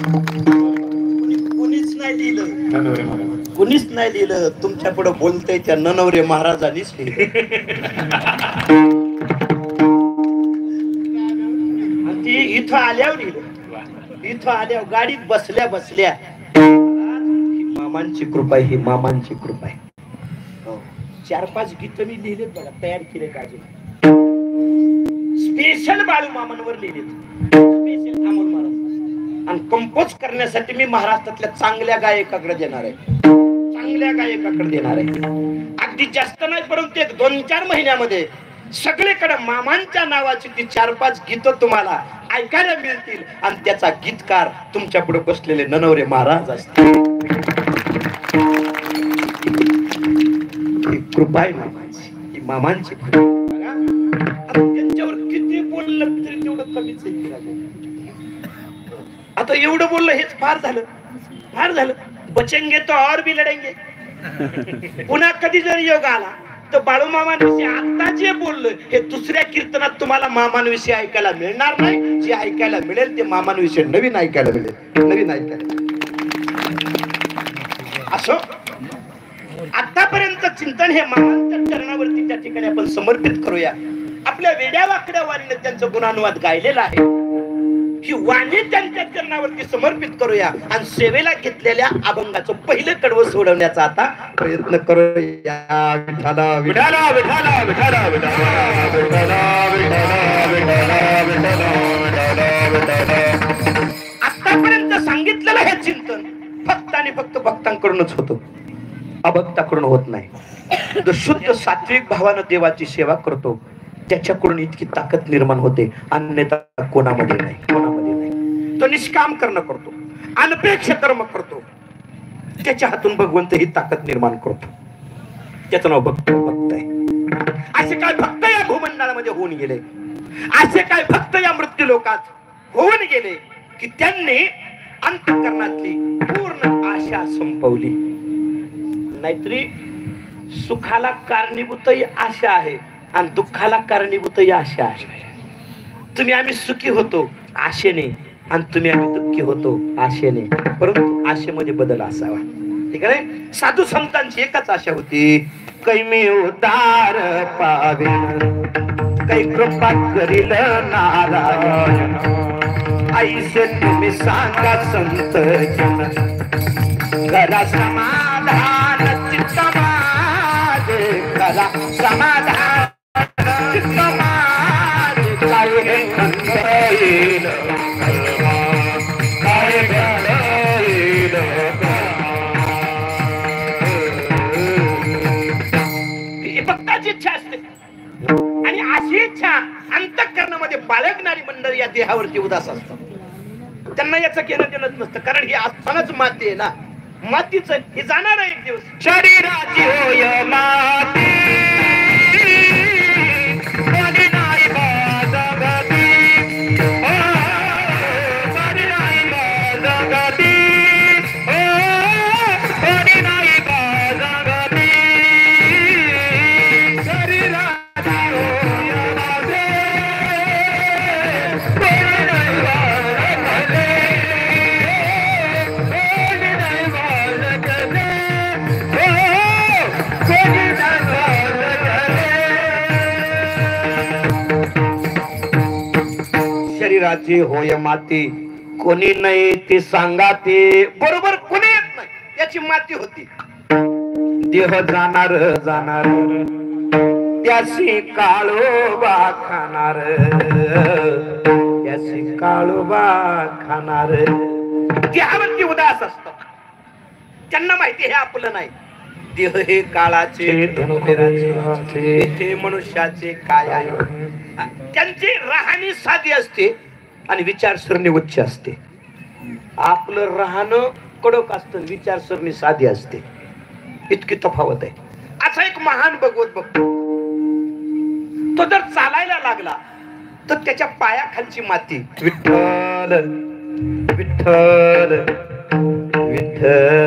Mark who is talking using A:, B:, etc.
A: कुणीच नाही लिहिलं, कुणीच नाही लिहिलं. तुमच्या पुढे बोलतय त्या ननवरे महाराजांनीच लिहिलं. ती इथं आल्यावर लिहिलं, इथं आल्यावर गाडीत बसल्या बसल्या ही मामांची कृपा आहे, ही मामांची कृपा आहे. 4-5 गीत मी लिहिलेत बघा, तयार केले काजू स्पेशल बाळू मामांवर लिहिलेत, स्पेशल अमोल महाराज. आणि कंपोज करण्यासाठी मी महाराष्ट्रातल्या चांगल्या गायकाकडे देणार आहे, चांगल्या गायकाकडे देणार आहे. अगदी जास्त नाही, परंतु 1-2-4 महिन्यामध्ये सगळीकडे मामांच्या नावाची ती 4-5 गीत तुम्हाला ऐकायला मिळतील. आणि त्याचा गीतकार तुमच्या पुढे बसलेले ननवरे महाराज असतील. ही कृपा आहे मामांची, ही मामांची कृपा. त्यांच्यावर किती बोललं तरी तेवढं कमीच आहे. आता एवढं बोललं हेच फार झालं, फार झालं. बचेंगे तो और भी लढेंगे. पुन्हा कधी जर योग आला तर बाळू मामांविषयी आता जे बोललं हे दुसऱ्या कीर्तनात तुम्हाला मामांविषयी ऐकायला मिळणार नाही. जे ऐकायला मिळेल ते मामांविषयी नवीन ऐकायला मिळेल, नवीन ऐकायला. असो आतापर्यंत चिंतन हे मामांच्या चरणावरती त्या ठिकाणी आपण समर्पित करूया. आपल्या वेड्या वाकड्या वाणीने त्यांचा गुणानुवाद गायलेला आहे. ही वाणी त्यांच्या चरणावरती समर्पित करूया आणि सेवेला घेतलेल्या अभंगाचं पहिलं कडवं सोडवण्याचा आता प्रयत्न करूया. विठाला विठाला विठाला विठाला विठाला आतापर्यंत सांगितलेलं हे चिंतन फक्त आणि फक्त भक्तांकडूनच होतं, अभक्ताकडून होत नाही. जो शुद्ध सात्विक भावानं देवाची सेवा करतो त्याच्याकडून इतकी ताकद निर्माण होते, अन्यथा कोणामध्ये नाही, कोणामध्ये नाही. तो निष्काम कर्म करतो, अनपेक्ष कर्म करतो, त्याच्या हातून भगवंत ही ताकद निर्माण करतो. त्याचं नाव भक्त आहे. असे काय भक्त या भूमंडळामध्ये होऊन गेले, असे काय भक्त या मृत्यू लोकात होऊन गेले की त्यांनी अंतःकरणातली पूर्ण आशा संपवली. नाहीतरी सुखाला कारणीभूत आशा आहे आणि दुःखाला कारणीभूत आशा आहे. तुम्ही आम्ही सुखी होतो आशेने आणि तुम्ही आम्ही दुःखी होतो आशेने, परंतु आशेमध्ये बदल असावा. ठीक आहे. साधू संतांची एकच आशा होती, कैमी उदार पावेन कै कृपा करील नारायण. ऐसे तुम्ही सांगा संत जन, करा समाधान चित्त माझे, करा समाधान चित्त माझे. काय घडईल, काय घडईल. ही भक्ताची इच्छा असते आणि अशी इच्छा अंतःकरणामध्ये बाळगणारी मंडळी या देहावरती उदास असतात. त्यांना याचं घेणं देणंच नसतं, कारण ही असतानाच माती आहे ना. मातीच हे जाणार आहे एक दिवस. शरीराची होय माती, कोणी नाही जगती, कोणी नाही जगती, कोणी नाही जगती. शरीराची होय माती, कोणी नाही जगती. शरीराची होय माती, कोणी नाही ते सांगा ते. बरोबर कोणी येत नाही, याची माती होती. देह जाणार जाणार, त्याशी काळोबा खाणार, त्याशी काळोबा खाणार. देहावरती उदास असत, त्यांना माहिती हे आपलं नाही. देह हे काळाचे मनुष्याचे काय आहे. त्यांची राहणी साधी असते आणि विचारसरणी उच्च असते. आपलं राहणं कडक असतं, विचारसरणी साधी असते. इतकी तफावत आहे. असा एक महान भगवत भक्त, तो जर चालायला लागला तर त्याच्या पायाखालची माती विठ्ठल विठ्ठल विठ्ठल